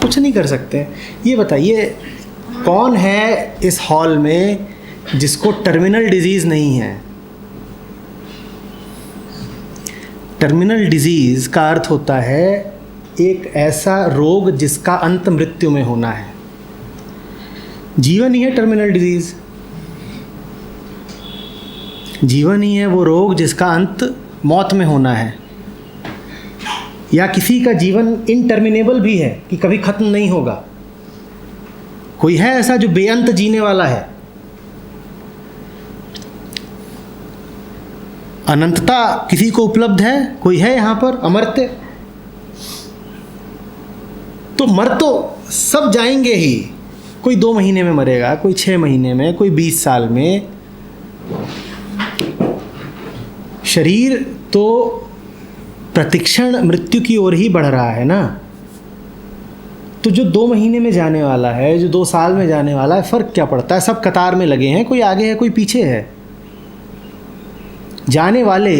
कुछ नहीं कर सकते। ये बताइए कौन है इस हॉल में जिसको टर्मिनल डिजीज़ नहीं है? टर्मिनल डिजीज़ का अर्थ होता है एक ऐसा रोग जिसका अंत मृत्यु में होना है। जीवन ही है टर्मिनल डिजीज़, जीवन ही है वो रोग जिसका अंत मौत में होना है। या किसी का जीवन इनटर्मिनेबल भी है कि कभी ख़त्म नहीं होगा। कोई है ऐसा जो बेअंत जीने वाला है? अनंतता किसी को उपलब्ध है? कोई है यहाँ पर अमर्त्य? तो मर तो सब जाएंगे ही। कोई 2 महीने में मरेगा, कोई 6 महीने में, कोई 20 साल में। शरीर तो प्रतिक्षण मृत्यु की ओर ही बढ़ रहा है ना। तो जो 2 महीने में जाने वाला है, जो 2 साल में जाने वाला है, फ़र्क क्या पड़ता है? सब कतार में लगे हैं, कोई आगे है कोई पीछे है। जाने वाले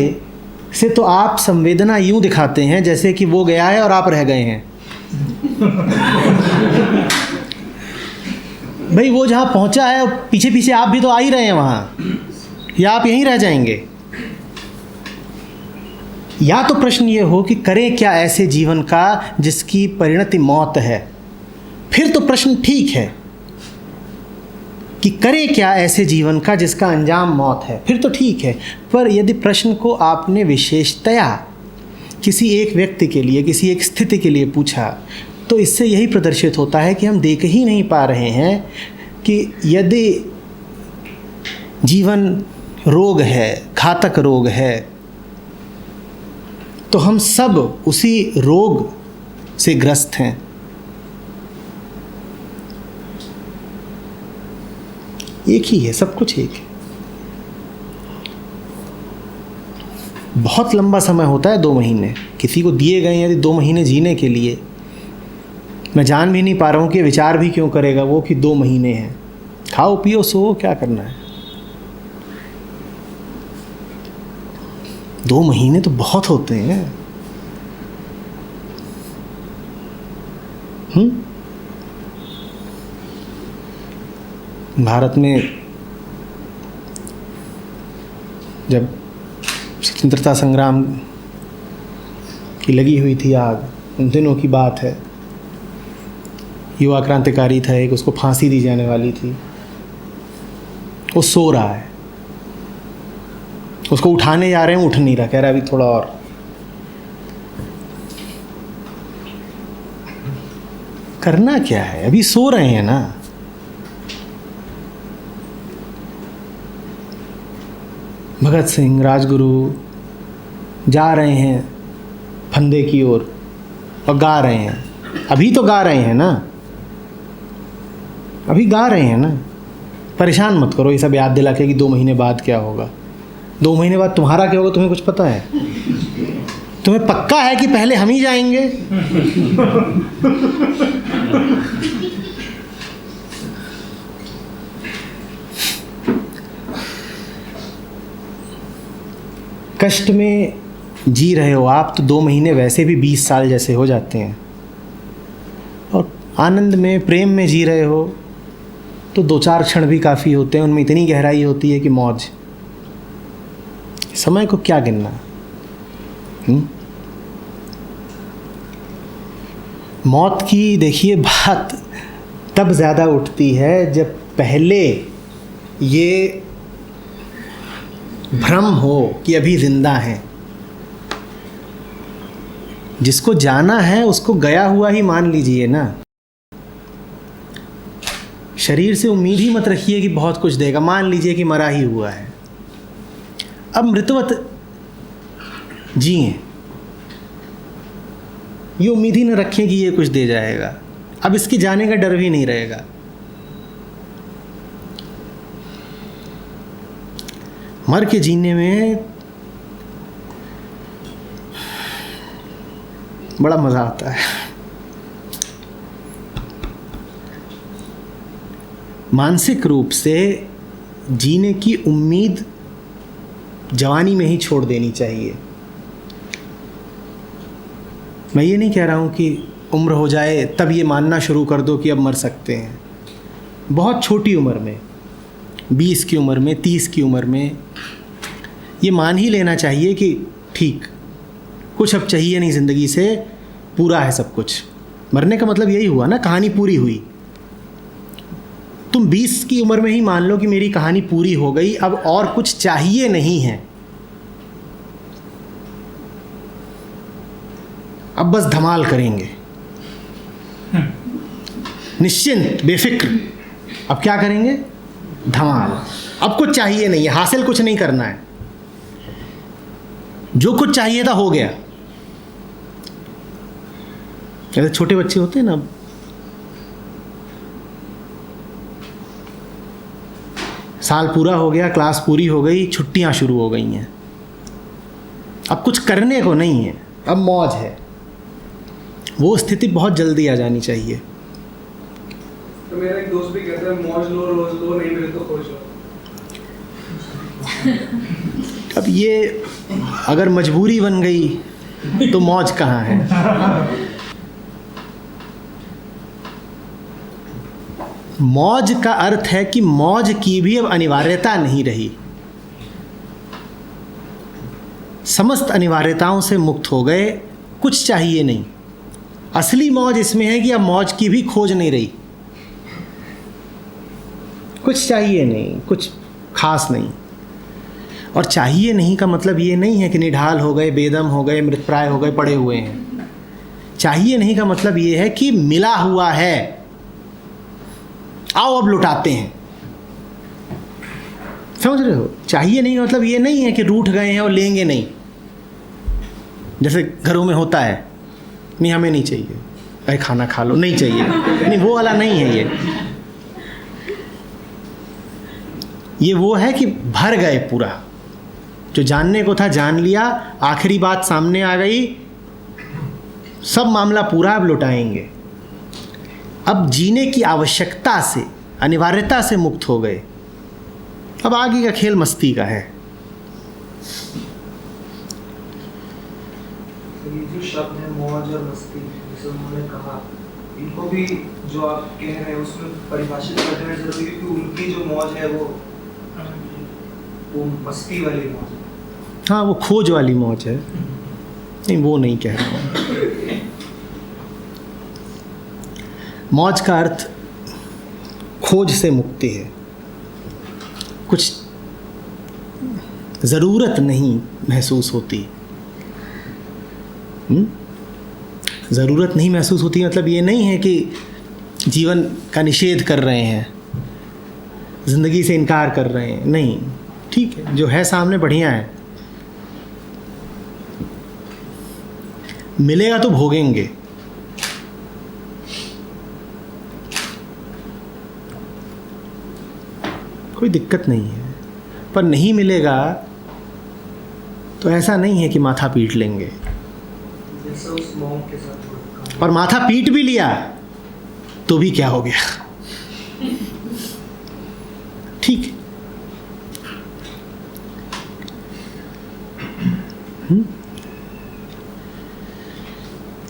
से तो आप संवेदना यूं दिखाते हैं जैसे कि वो गया है और आप रह गए हैं। भाई वो जहाँ पहुँचा है पीछे पीछे आप भी तो आ ही रहे हैं वहाँ, या आप यहीं रह जाएंगे? या तो प्रश्न ये हो कि करें क्या ऐसे जीवन का जिसकी परिणति मौत है। फिर तो प्रश्न ठीक है कि करें क्या ऐसे जीवन का जिसका अंजाम मौत है, फिर तो ठीक है। पर यदि प्रश्न को आपने विशेषतया किसी एक व्यक्ति के लिए, किसी एक स्थिति के लिए पूछा, तो इससे यही प्रदर्शित होता है कि हम देख ही नहीं पा रहे हैं कि यदि जीवन रोग है, घातक रोग है, तो हम सब उसी रोग से ग्रस्त हैं। एक ही है, सब कुछ एक है। बहुत लंबा समय होता है 2 महीने किसी को दिए गए, यदि 2 महीने जीने के लिए। मैं जान भी नहीं पा रहा हूँ कि विचार भी क्यों करेगा वो कि 2 महीने हैं। खाओ पियो सो, क्या करना है। 2 महीने तो बहुत होते हैं। भारत में जब स्वतंत्रता संग्राम की लगी हुई थी आग, उन दिनों की बात है। युवा क्रांतिकारी था एक, उसको फांसी दी जाने वाली थी। वो सो रहा है, उसको उठाने जा रहे हैं, उठ नहीं रहा, कह रहा अभी थोड़ा और। करना क्या है, अभी सो रहे हैं ना। भगत सिंह, राजगुरु जा रहे हैं फंदे की ओर और गा रहे हैं। अभी तो गा रहे हैं ना, अभी गा रहे हैं ना। परेशान मत करो ये सब याद दिला के कि 2 महीने बाद क्या होगा। 2 महीने बाद तुम्हारा क्या होगा तुम्हें कुछ पता है? तुम्हें पक्का है कि पहले हम ही जाएंगे? कष्ट में जी रहे हो आप तो 2 महीने वैसे भी 20 साल जैसे हो जाते हैं। और आनंद में, प्रेम में जी रहे हो तो 2-4 क्षण भी काफ़ी होते हैं। उनमें इतनी गहराई होती है कि मौज। समय को क्या गिनना। मौत की देखिए बात तब ज़्यादा उठती है जब पहले ये भ्रम हो कि अभी जिंदा हैं। जिसको जाना है उसको गया हुआ ही मान लीजिए ना। शरीर से उम्मीद ही मत रखिए कि बहुत कुछ देगा। मान लीजिए कि मरा ही हुआ है, अब मृतवत जिए। ये उम्मीद ही न रखें कि ये कुछ दे जाएगा। अब इसके जाने का डर भी नहीं रहेगा। मर के जीने में बड़ा मज़ा आता है। मानसिक रूप से जीने की उम्मीद जवानी में ही छोड़ देनी चाहिए। मैं ये नहीं कह रहा हूँ कि उम्र हो जाए तब ये मानना शुरू कर दो कि अब मर सकते हैं। बहुत छोटी उम्र में, 20 की उम्र में, 30 की उम्र में ये मान ही लेना चाहिए कि ठीक, कुछ अब चाहिए नहीं ज़िंदगी से, पूरा है सब कुछ। मरने का मतलब यही हुआ ना, कहानी पूरी हुई। तुम 20 की उम्र में ही मान लो कि मेरी कहानी पूरी हो गई, अब और कुछ चाहिए नहीं है, अब बस धमाल करेंगे, निश्चिंत बेफिक्र। अब क्या करेंगे? धमाल। अब कुछ चाहिए नहीं है, हासिल कुछ नहीं करना है, जो कुछ चाहिए था हो गया। जैसे छोटे बच्चे होते हैं ना, साल पूरा हो गया, क्लास पूरी हो गई, छुट्टियां शुरू हो गई हैं, अब कुछ करने को नहीं है, अब मौज है। वो स्थिति बहुत जल्दी आ जानी चाहिए। तो मेरा एक दोस्त भी कहता है मौज लो रोज लो, नहीं मिले तो खुश हो। अब ये अगर मजबूरी बन गई तो मौज कहाँ है? मौज का अर्थ है कि मौज की भी अब अनिवार्यता नहीं रही, समस्त अनिवार्यताओं से मुक्त हो गए, कुछ चाहिए नहीं। असली मौज इसमें है कि अब मौज की भी खोज नहीं रही, कुछ चाहिए नहीं, कुछ खास नहीं। और चाहिए नहीं का मतलब ये नहीं है कि निढाल हो गए, बेदम हो गए, मृतप्राय हो गए, पड़े हुए हैं। चाहिए नहीं का मतलब ये है कि मिला हुआ है, आओ अब लुटाते हैं। समझ रहे हो? चाहिए नहीं मतलब ये नहीं है कि रूठ गए हैं और लेंगे नहीं, जैसे घरों में होता है, नहीं हमें नहीं चाहिए, अरे खाना खा लो, नहीं चाहिए, नहीं वो वाला नहीं है ये वो है कि भर गए पूरा, जो जानने को था जान लिया, आखिरी बात सामने आ गई, सब मामला पूरा, अब लुटाएंगे। अब जीने की आवश्यकता से, अनिवार्यता से मुक्त हो गए, अब आगे का खेल मस्ती का है। ये जो शब्द है मौज और मस्ती, जैसे उन्होंने कहा, इनको भी जो आप कह रहे हैं उसमें परिभाषित कर देना जरूरी है, क्योंकि उनकी जो मौज है वो मस्ती वाली मौज है। हाँ, वो खोज वाली मौज है। नहीं, वो नहीं कह रहा हूँ। मौज का अर्थ खोज से मुक्ति है, कुछ ज़रूरत नहीं महसूस होती। ज़रूरत नहीं महसूस होती मतलब ये नहीं है कि जीवन का निषेध कर रहे हैं, ज़िंदगी से इनकार कर रहे हैं, नहीं, ठीक है, जो है सामने बढ़िया है, मिलेगा तो भोगेंगे। कोई दिक्कत नहीं है, पर नहीं मिलेगा तो ऐसा नहीं है कि माथा पीट लेंगे। जैसे उस मॉन्क के साथ और माथा पीट भी लिया तो भी क्या हो गया, ठीक है।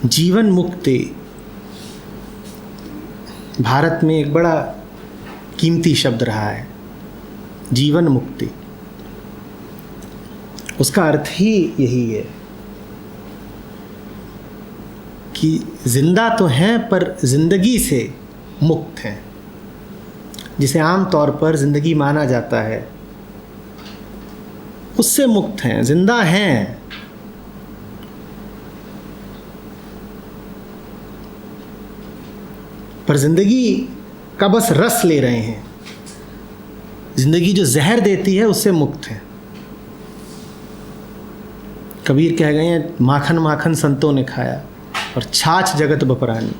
जीवन मुक्ति भारत में एक बड़ा कीमती शब्द रहा है, जीवन मुक्ति। उसका अर्थ ही यही है कि जिंदा तो हैं पर जिंदगी से मुक्त हैं, जिसे आम तौर पर जिंदगी माना जाता है, उससे मुक्त हैं, जिंदा हैं, पर जिंदगी का बस रस ले रहे हैं, जिंदगी जो जहर देती है उससे मुक्त है। कबीर कह गए हैं, माखन माखन संतों ने खाया और छाछ जगत बपरानी।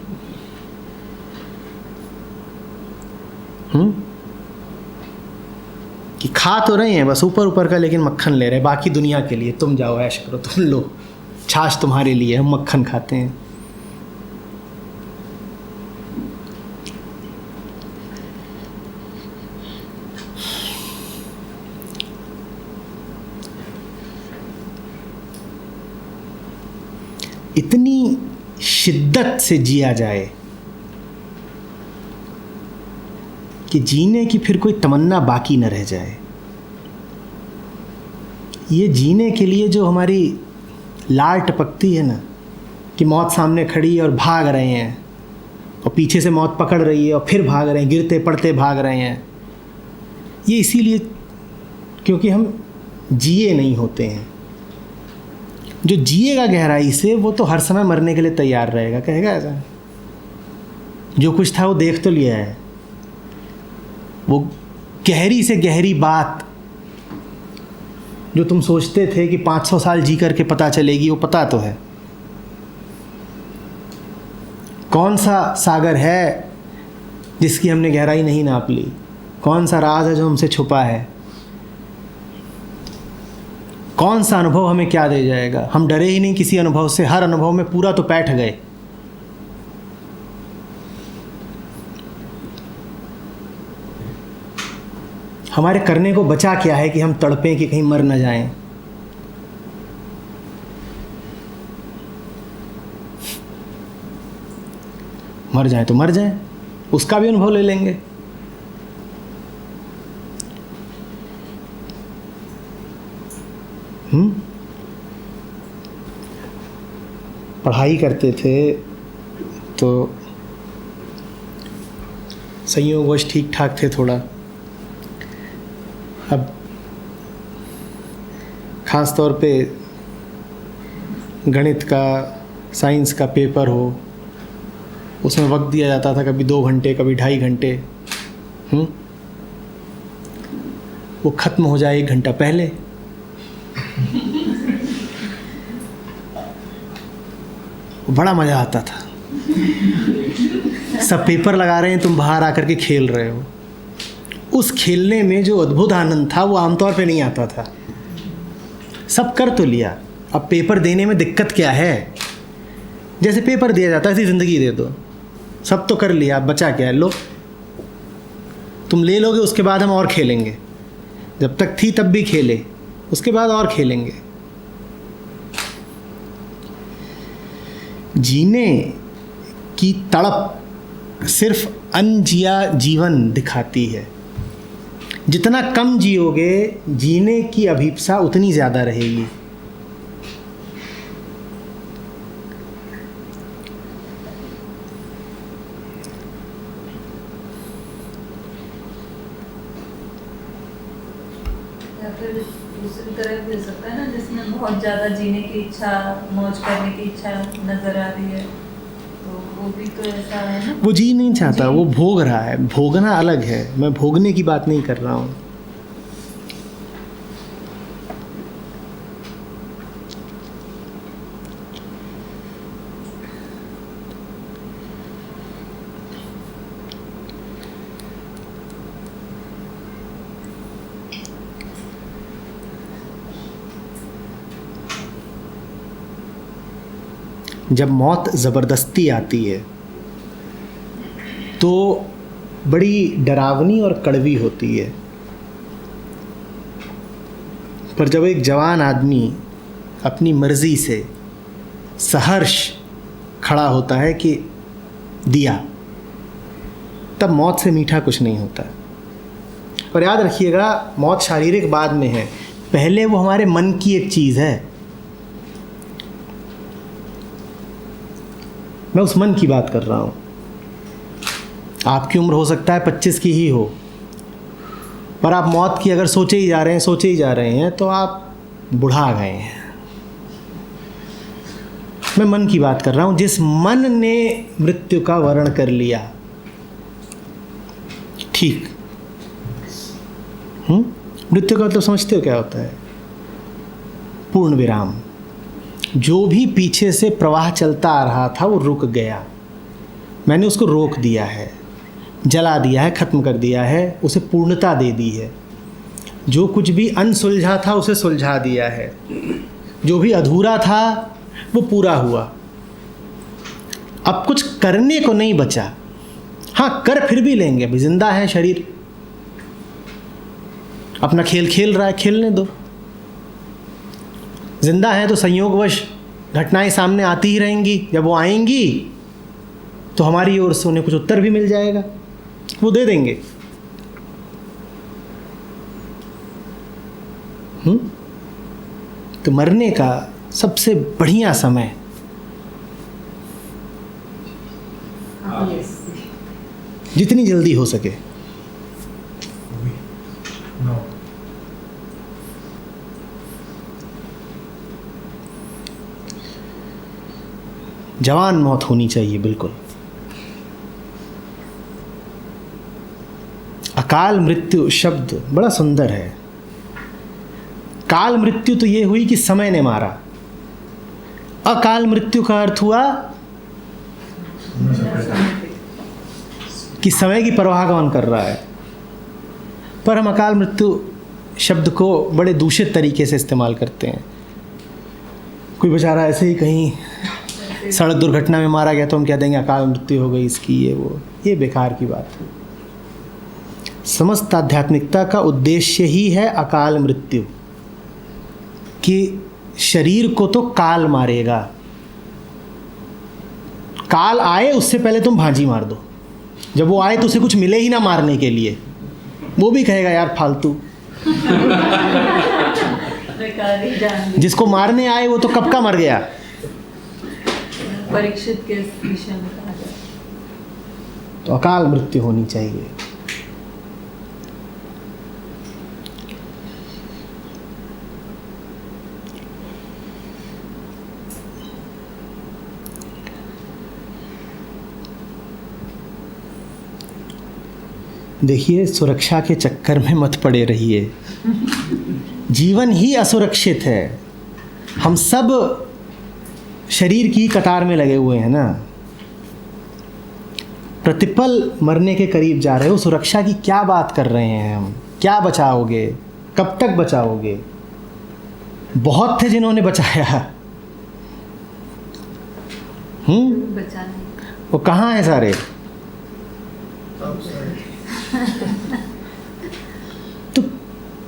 कि खा तो रहे हैं बस ऊपर ऊपर का, लेकिन मक्खन ले रहे हैं बाकी दुनिया के लिए, तुम जाओ ऐश करो, तुम लो, छाछ तुम्हारे लिए, हम मक्खन खाते हैं। इतनी शिद्दत से जिया जाए कि जीने की फिर कोई तमन्ना बाकी न रह जाए। ये जीने के लिए जो हमारी लार टपकती है ना, कि मौत सामने खड़ी है और भाग रहे हैं, और पीछे से मौत पकड़ रही है और फिर भाग रहे हैं, गिरते पड़ते भाग रहे हैं, ये इसीलिए क्योंकि हम जिए नहीं होते हैं। जो जिएगा गहराई से वो तो हर समय मरने के लिए तैयार रहेगा, कहेगा ऐसा जो कुछ था वो देख तो लिया है। वो गहरी से गहरी बात जो तुम सोचते थे कि 500 साल जी करके पता चलेगी, वो पता तो है। कौन सा सागर है जिसकी हमने गहराई नहीं नाप ली? कौन सा राज है जो हमसे छुपा है? कौन सा अनुभव हमें क्या दे जाएगा? हम डरे ही नहीं किसी अनुभव से, हर अनुभव में पूरा तो बैठ गए। हमारे करने को बचा क्या है कि हम तड़पें कि कहीं मर न जाएं? मर जाए तो मर जाए, उसका भी अनुभव ले लेंगे। पढ़ाई करते थे तो संयोगवश ठीक ठाक थे थोड़ा। अब ख़ास तौर पे गणित का, साइंस का पेपर हो, उसमें वक्त दिया जाता था, कभी 2 घंटे, कभी 2.5 घंटे। वो ख़त्म हो जाए 1 घंटा पहले। बड़ा मज़ा आता था। सब पेपर लगा रहे हैं, तुम बाहर आकर के खेल रहे हो। उस खेलने में जो अद्भुत आनंद था वो आमतौर पे नहीं आता था। सब कर तो लिया, अब पेपर देने में दिक्कत क्या है? जैसे पेपर दिया जाता है ऐसी ज़िंदगी दे दो। सब तो कर लिया, अब बचा क्या है? लो, तुम ले लोगे, उसके बाद हम और खेलेंगे। जब तक थी तब भी खेले, उसके बाद और खेलेंगे। जीने की तड़प सिर्फ अनजिया जीवन दिखाती है। जितना कम जियोगे, जीने की अभिप्सा उतनी ज़्यादा रहेगी। दूसरी तरफ भी हो सकता है ना, जिसमें बहुत ज़्यादा जीने की इच्छा, मौज करने की इच्छा नज़र आ रही है, तो वो भी तो ऐसा है ना। वो जी नहीं चाहता, वो भोग रहा है। भोगना अलग है, मैं भोगने की बात नहीं कर रहा हूँ। जब मौत ज़बरदस्ती आती है तो बड़ी डरावनी और कड़वी होती है। पर जब एक जवान आदमी अपनी मर्ज़ी से सहर्ष खड़ा होता है कि दिया, तब मौत से मीठा कुछ नहीं होता। और याद रखिएगा, मौत शारीरिक बाद में है, पहले वो हमारे मन की एक चीज़ है। मैं उस मन की बात कर रहा हूँ। आपकी उम्र हो सकता है 25 की ही हो, पर आप मौत की अगर सोचे ही जा रहे हैं तो आप बुढ़ा गए हैं। मैं मन की बात कर रहा हूँ, जिस मन ने मृत्यु का वर्ण कर लिया। ठीक, मृत्यु का मतलब समझते हो क्या होता है? पूर्ण विराम। जो भी पीछे से प्रवाह चलता आ रहा था वो रुक गया। मैंने उसको रोक दिया है, जला दिया है, ख़त्म कर दिया है, उसे पूर्णता दे दी है। जो कुछ भी अनसुलझा था उसे सुलझा दिया है। जो भी अधूरा था वो पूरा हुआ। अब कुछ करने को नहीं बचा। हाँ, कर फिर भी लेंगे, अभी जिंदा है शरीर, अपना खेल खेल रहा है, खेलने दो। जिंदा है तो संयोगवश घटनाएं सामने आती ही रहेंगी। जब वो आएंगी तो हमारी ओर से उन्हें कुछ उत्तर भी मिल जाएगा, वो दे देंगे। तो मरने का सबसे बढ़िया समय जितनी जल्दी हो सके। जवान मौत होनी चाहिए, बिल्कुल। अकाल मृत्यु शब्द बड़ा सुंदर है। काल मृत्यु तो ये हुई कि समय ने मारा। अकाल मृत्यु का अर्थ हुआ कि समय की परवाह कौन कर रहा है। पर हम अकाल मृत्यु शब्द को बड़े दूषित तरीके से इस्तेमाल करते हैं। कोई बेचारा ऐसे ही कहीं सड़क दुर्घटना में मारा गया तो हम कह देंगे अकाल मृत्यु हो गई इसकी, ये वो। ये बेकार की बात है। समस्त आध्यात्मिकता का उद्देश्य ही है अकाल मृत्यु, कि शरीर को तो काल मारेगा। काल आए उससे पहले तुम भांजी मार दो। जब वो आए तो उसे कुछ मिले ही ना मारने के लिए, वो भी कहेगा यार फालतू। जिसको मारने आए वो तो कब का मर गया। परीक्षित के विषय में कहा जाए तो अकाल मृत्यु होनी चाहिए। देखिए, सुरक्षा के चक्कर में मत पड़े रहिए। जीवन ही असुरक्षित है। हम सब शरीर की कतार में लगे हुए हैं ना। प्रतिपल मरने के करीब जा रहे हो। सुरक्षा की क्या बात कर रहे हैं हम? क्या बचाओगे? कब तक बचाओगे? बहुत थे जिन्होंने बचाया। बचाने वो कहाँ हैं सारे? तो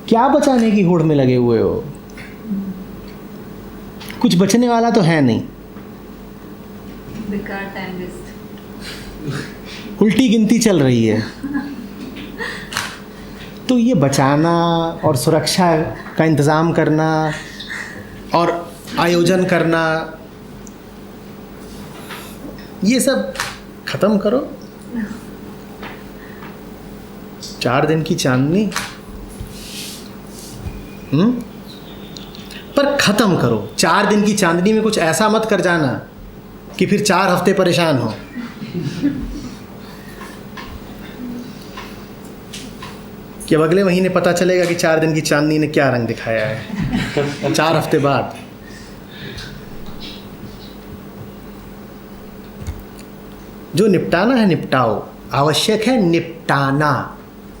क्या बचाने की होड़ में लगे हुए हो? कुछ बचने वाला तो है नहीं। बेकार टाइम वेस्ट, उल्टी गिनती चल रही है। तो ये बचाना और सुरक्षा का इंतज़ाम करना और आयोजन करना, ये सब खत्म करो। 4 दिन की चांदनी पर ख़त्म करो। 4 दिन की चांदनी में कुछ ऐसा मत कर जाना कि फिर 4 हफ्ते परेशान हो। कि अब अगले महीने पता चलेगा कि 4 दिन की चांदनी ने क्या रंग दिखाया है 4 हफ्ते बाद। जो निपटाना है निपटाओ। आवश्यक है निपटाना,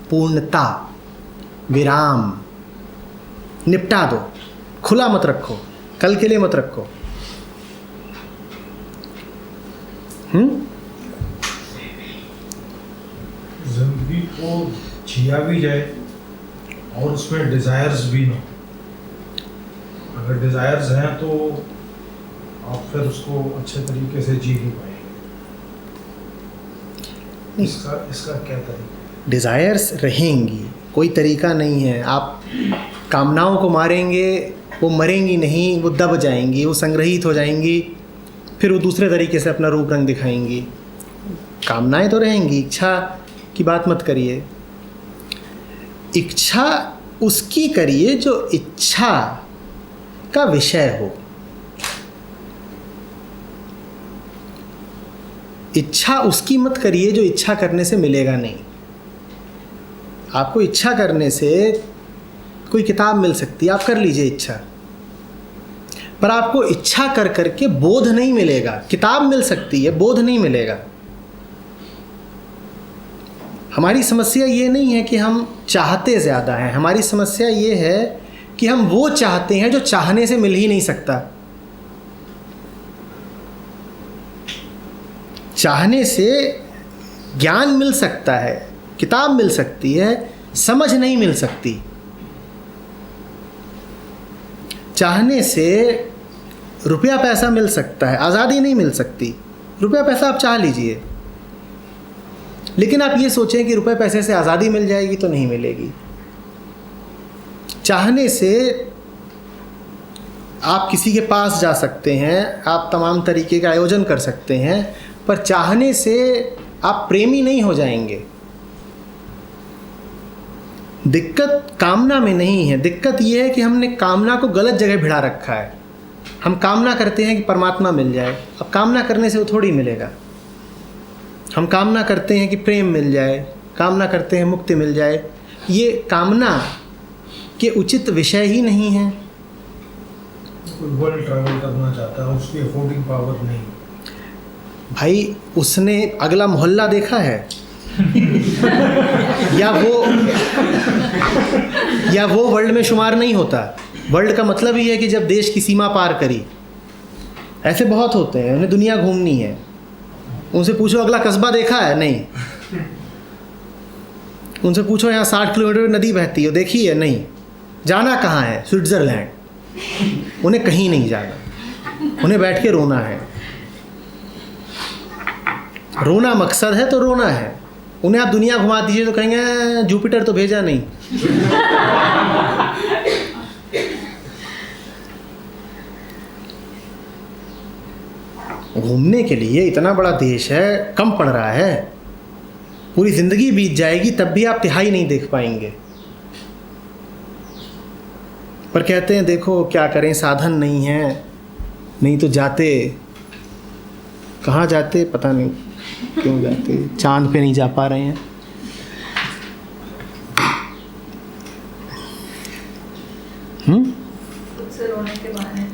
पूर्णता, विराम। निपटा दो, खुला मत रखो, कल के लिए मत रखो। जिंदगी को जिया भी जाए और उसमें डिजायर्स भी ना। अगर डिजायर्स हैं तो आप फिर उसको अच्छे तरीके से जी नहीं पाएंगे। इसका क्या तरीका? डिज़ायर्स रहेंगी, कोई तरीका नहीं है। आप कामनाओं को मारेंगे, वो मरेंगी नहीं, वो दब जाएंगी, वो संग्रहित हो जाएंगी, फिर वो दूसरे तरीके से अपना रूप रंग दिखाएंगी। कामनाएं तो रहेंगी, इच्छा की बात मत करिए। इच्छा उसकी करिए जो इच्छा का विषय हो। इच्छा उसकी मत करिए जो इच्छा करने से मिलेगा नहीं। आपको इच्छा करने से कोई किताब मिल सकती है, आप कर लीजिए इच्छा, पर आपको इच्छा कर करके बोध नहीं मिलेगा। किताब मिल सकती है, बोध नहीं मिलेगा। हमारी समस्या ये नहीं है कि हम चाहते ज़्यादा हैं, हमारी समस्या ये है कि हम वो चाहते हैं जो चाहने से मिल ही नहीं सकता। चाहने से ज्ञान मिल सकता है, किताब मिल सकती है, समझ नहीं मिल सकती। चाहने से रुपया पैसा मिल सकता है, आज़ादी नहीं मिल सकती। रुपया पैसा आप चाह लीजिए, लेकिन आप ये सोचें कि रुपए पैसे से आज़ादी मिल जाएगी तो नहीं मिलेगी। चाहने से आप किसी के पास जा सकते हैं, आप तमाम तरीके का आयोजन कर सकते हैं, पर चाहने से आप प्रेमी नहीं हो जाएंगे। दिक्कत कामना में नहीं है, दिक्कत ये है कि हमने कामना को गलत जगह भिड़ा रखा है। हम कामना करते हैं कि परमात्मा मिल जाए, अब कामना करने से वो थोड़ी मिलेगा। हम कामना करते हैं कि प्रेम मिल जाए, कामना करते हैं मुक्ति मिल जाए। ये कामना के उचित विषय ही नहीं है। कोई वर्ल्ड ट्रैवल करना चाहता है, उसकी अफोर्डिंग पावर नहीं। भाई उसने अगला मोहल्ला देखा है या वो वर्ल्ड में शुमार नहीं होता। वर्ल्ड का मतलब ही है कि जब देश की सीमा पार करी। ऐसे बहुत होते हैं, उन्हें दुनिया घूमनी है। उनसे पूछो अगला कस्बा देखा है, नहीं। उनसे पूछो यहाँ 60 किलोमीटर नदी बहती है, देखी है, नहीं। जाना कहाँ है? स्विट्ज़रलैंड। उन्हें कहीं नहीं जाना, उन्हें बैठ के रोना है। रोना मकसद है तो रोना है। उन्हें आप दुनिया घुमा दीजिए तो कहेंगे जुपिटर तो भेजा नहीं। घूमने के लिए इतना बड़ा देश है, कम पड़ रहा है। पूरी ज़िंदगी बीत जाएगी तब भी आप तिहाई नहीं देख पाएंगे। पर कहते हैं देखो क्या करें, साधन नहीं है, नहीं तो जाते। कहाँ जाते पता नहीं, क्यों जाते? चांद पे नहीं जा पा रहे हैं। खुद से रोने के बहाने।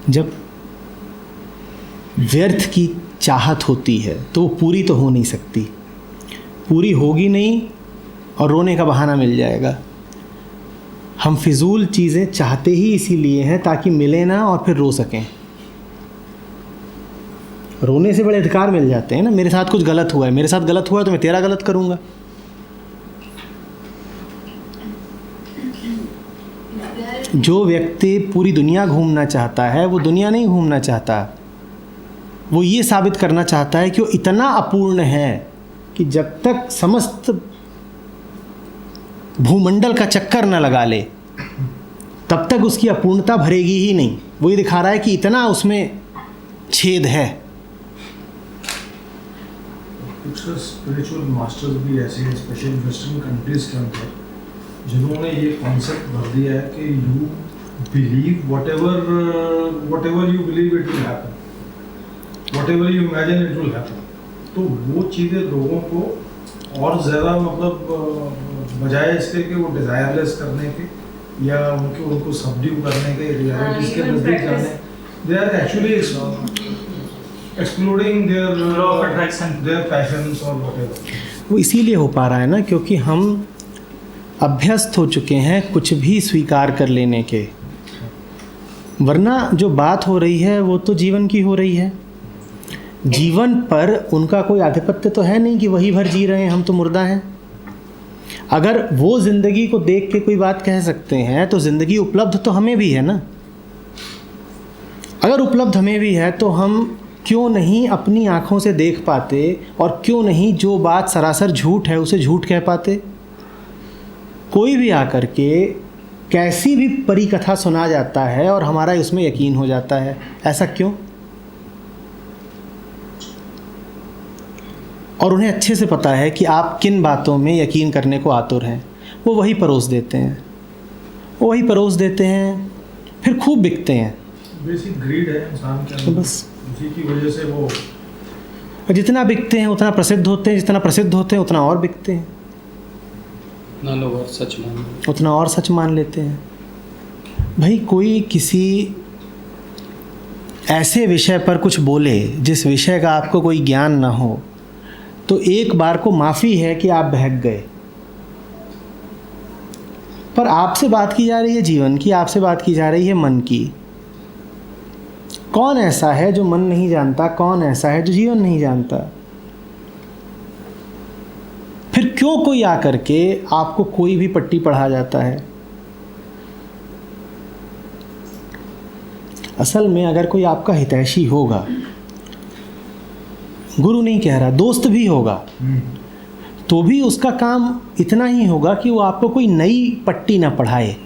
जब व्यर्थ की चाहत होती है तो वो पूरी तो हो नहीं सकती, पूरी होगी नहीं और रोने का बहाना मिल जाएगा। हम फिजूल चीज़ें चाहते ही इसीलिए हैं ताकि मिले ना और फिर रो सकें। रोने से बड़े अधिकार मिल जाते हैं ना। मेरे साथ कुछ गलत हुआ है, मेरे साथ गलत हुआ है तो मैं तेरा गलत करूँगा। जो व्यक्ति पूरी दुनिया घूमना चाहता है वो दुनिया नहीं घूमना चाहता, वो ये साबित करना चाहता है कि वो इतना अपूर्ण है कि जब तक समस्त भूमंडल का चक्कर न लगा ले तब तक उसकी अपूर्णता भरेगी ही नहीं। वो ये दिखा रहा है कि इतना उसमें छेद है। कुछ स्पिरिचुअल मास्टर्स भी ऐसे हैं, स्पेशली वेस्टर्न कंट्रीज के अंदर, जिन्होंने ये कॉन्सेप्ट भर दिया है कि you believe whatever you believe it will happen, whatever you imagine it will happen। तो वो चीज़ें लोगों को और ज़्यादा मतलब बजाय इसके कि वो डिज़ायरलेस करने के या उनको सबड्यू करने के, रियलिटीज़ के नज़दीक जाने, they are actually exploring their passions और व्हाटएवर। वो इसीलिए हो पा रहा है ना क्योंकि हम अभ्यस्त हो चुके हैं कुछ भी स्वीकार कर लेने के। वरना जो बात हो रही है वो तो जीवन की हो रही है। जीवन पर उनका कोई आधिपत्य तो है नहीं कि वही भर जी रहे हैं, हम तो मुर्दा हैं। अगर वो ज़िंदगी को देख के कोई बात कह सकते हैं तो ज़िंदगी उपलब्ध तो हमें भी है ना। अगर उपलब्ध हमें भी है तो हम क्यों नहीं अपनी आँखों से देख पाते, और क्यों नहीं जो बात सरासर झूठ है उसे झूठ कह पाते। कोई भी आकर के कैसी भी परी कथा सुना जाता है और हमारा उसमें यकीन हो जाता है, ऐसा क्यों? और उन्हें अच्छे से पता है कि आप किन बातों में यकीन करने को आतुर हैं। वो वही परोस देते हैं, वो वही परोस देते हैं, फिर खूब बिकते हैं। बेसिक ग्रीड है इंसान के अंदर, बस उसी की वजह से वो जितना बिकते हैं उतना प्रसिद्ध होते हैं, जितना प्रसिद्ध होते हैं उतना और बिकते हैं, ना लोग और सच मान उतना और सच मान लेते हैं। भाई कोई किसी ऐसे विषय पर कुछ बोले जिस विषय का आपको कोई ज्ञान ना हो तो एक बार को माफ़ी है कि आप बहक गए। पर आपसे बात की जा रही है जीवन की, आपसे बात की जा रही है मन की। कौन ऐसा है जो मन नहीं जानता, कौन ऐसा है जो जीवन नहीं जानता? फिर क्यों कोई आकर के आपको कोई भी पट्टी पढ़ा जाता है? असल में अगर कोई आपका हितैषी होगा, गुरु नहीं कह रहा, दोस्त भी होगा, तो भी उसका काम इतना ही होगा कि वो आपको कोई नई पट्टी ना पढ़ाए,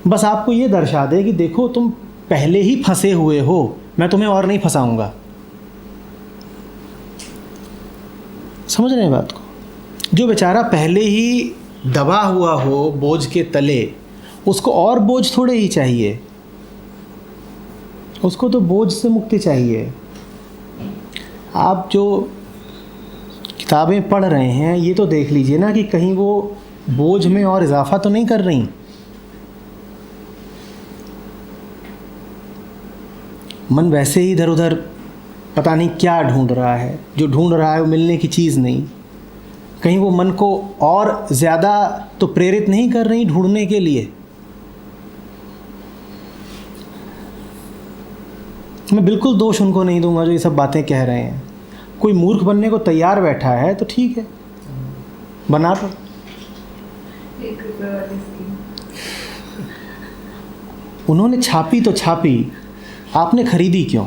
बस आपको ये दर्शा दे कि देखो तुम पहले ही फंसे हुए हो, मैं तुम्हें और नहीं फंसाऊंगा। समझ रहे हैं बात को? जो बेचारा पहले ही दबा हुआ हो बोझ के तले, उसको और बोझ थोड़े ही चाहिए, उसको तो बोझ से मुक्ति चाहिए। आप जो किताबें पढ़ रहे हैं ये तो देख लीजिए ना कि कहीं वो बोझ में और इजाफा तो नहीं कर रही। मन वैसे ही इधर उधर पता नहीं क्या ढूंढ रहा है, जो ढूंढ रहा है वो मिलने की चीज़ नहीं। कहीं वो मन को और ज़्यादा तो प्रेरित नहीं कर रही ढूंढने के लिए। मैं बिल्कुल दोष उनको नहीं दूंगा जो ये सब बातें कह रहे हैं। कोई मूर्ख बनने को तैयार बैठा है तो ठीक है, बना लो। उन्होंने छापी तो छापी, आपने खरीदी क्यों?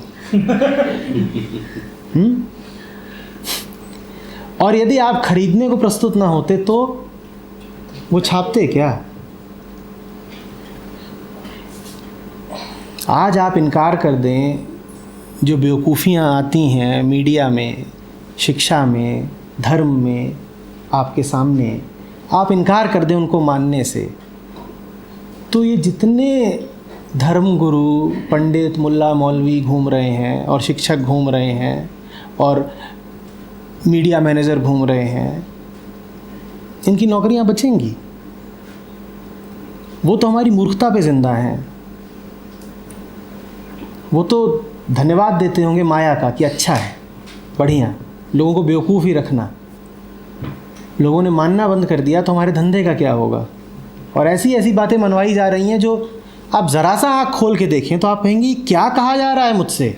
और यदि आप खरीदने को प्रस्तुत ना होते तो वो छापते क्या? आज आप इनकार कर दें, जो बेवकूफ़ियाँ आती हैं मीडिया में, शिक्षा में, धर्म में आपके सामने, आप इनकार कर दें उनको मानने से, तो ये जितने धर्म गुरु, पंडित, मुल्ला, मौलवी घूम रहे हैं और शिक्षक घूम रहे हैं और मीडिया मैनेजर घूम रहे हैं, इनकी नौकरियां बचेंगी? वो तो हमारी मूर्खता पे ज़िंदा हैं। वो तो धन्यवाद देते होंगे माया का कि अच्छा है, बढ़िया, लोगों को बेवकूफ़ ही रखना। लोगों ने मानना बंद कर दिया तो हमारे धंधे का क्या होगा? और ऐसी ऐसी बातें मनवाई जा रही हैं जो आप ज़रा सा आँख खोल के देखें तो आप कहेंगी क्या कहा जा रहा है मुझसे,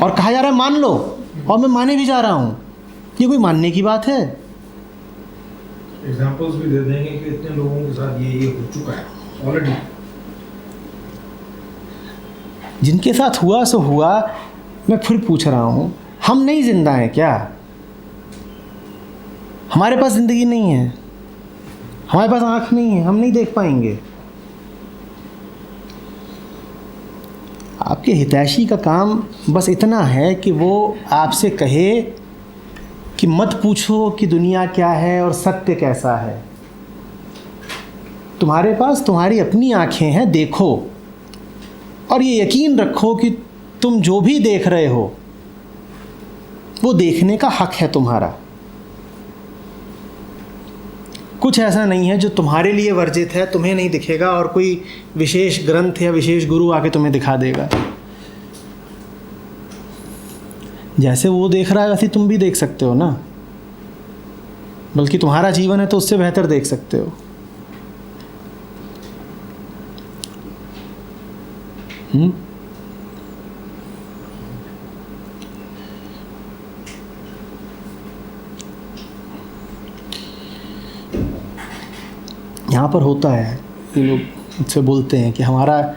और कहा जा रहा है मान लो, और मैं माने भी जा रहा हूँ। ये कोई मानने की बात है? एग्जांपल्स भी दे देंगे कि इतने लोगों के साथ ये हो चुका है ऑलरेडी। जिनके साथ हुआ सो हुआ। मैं फिर पूछ रहा हूँ, हम नहीं जिंदा हैं क्या? हमारे पास ज़िंदगी नहीं है, हमारे पास आँख नहीं है, हम नहीं देख पाएंगे। आपके हितैषी का काम बस इतना है कि वो आपसे कहे कि मत पूछो कि दुनिया क्या है और सत्य कैसा है। तुम्हारे पास तुम्हारी अपनी आँखें हैं, देखो, और ये यकीन रखो कि तुम जो भी देख रहे हो वो देखने का हक है तुम्हारा। कुछ ऐसा नहीं है जो तुम्हारे लिए वर्जित है, तुम्हें नहीं दिखेगा और कोई विशेष ग्रंथ या विशेष गुरु आके तुम्हें दिखा देगा। जैसे वो देख रहा है वैसे तुम भी देख सकते हो ना, बल्कि तुम्हारा जीवन है तो उससे बेहतर देख सकते हो। यहाँ पर होता है, ये लोग मुझसे बोलते हैं कि हमारा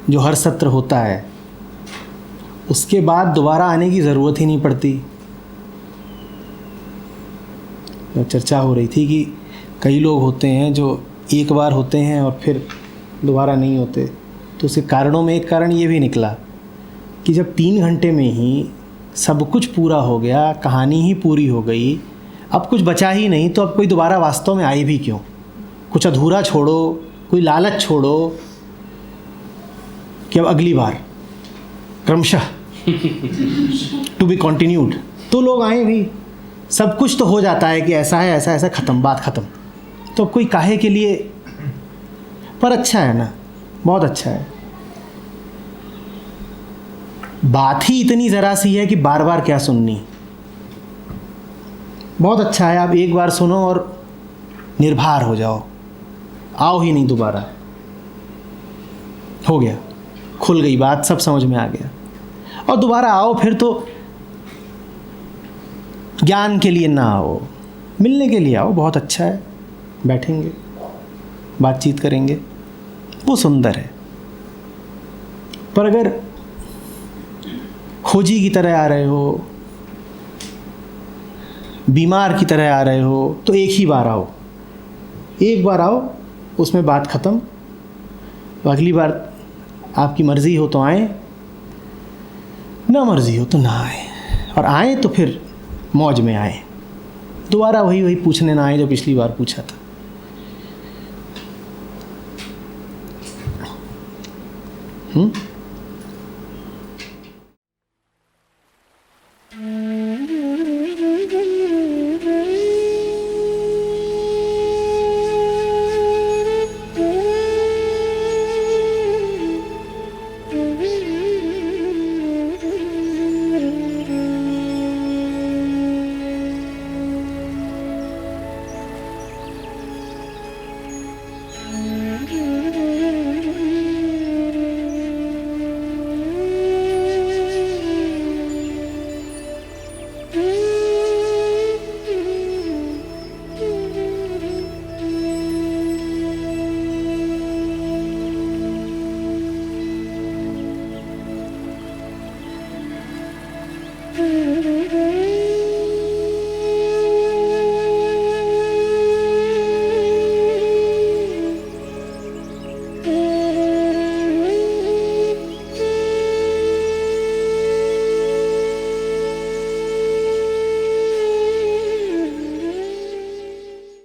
जो हर सत्र होता है उसके बाद दोबारा आने की ज़रूरत ही नहीं पड़ती। चर्चा हो रही थी कि कई लोग होते हैं जो एक बार होते हैं और फिर दोबारा नहीं होते, तो उसके कारणों में एक कारण ये भी निकला कि जब 3 घंटे में ही सब कुछ पूरा हो गया, कहानी ही पूरी हो गई, अब कुछ बचा ही नहीं, तो अब कोई दोबारा वास्तव में आई भी क्यों? कुछ अधूरा छोड़ो, कोई लालच छोड़ो कि अब अगली बार क्रमशः टू बी कंटिन्यूड, तो लोग आए भी। सब कुछ तो हो जाता है कि ऐसा है, ऐसा ऐसा, ख़त्म, बात ख़त्म। तो कोई काहे के लिए? पर अच्छा है ना, बहुत अच्छा है। बात ही इतनी ज़रा सी है कि बार बार क्या सुननी। बहुत अच्छा है, आप एक बार सुनो और निर्भर हो जाओ, आओ ही नहीं दोबारा। हो गया, खुल गई बात, सब समझ में आ गया। और दोबारा आओ फिर तो ज्ञान के लिए ना आओ, मिलने के लिए आओ, बहुत अच्छा है, बैठेंगे, बातचीत करेंगे, वो सुंदर है। पर अगर खोजी की तरह आ रहे हो, बीमार की तरह आ रहे हो, तो एक ही बार आओ, एक बार आओ, उसमें बात ख़त्म। अगली बार आपकी मर्ज़ी हो तो आए, ना मर्ज़ी हो तो ना आए, और आए तो फिर मौज में आए, दोबारा वही पूछने ना आए जो पिछली बार पूछा था।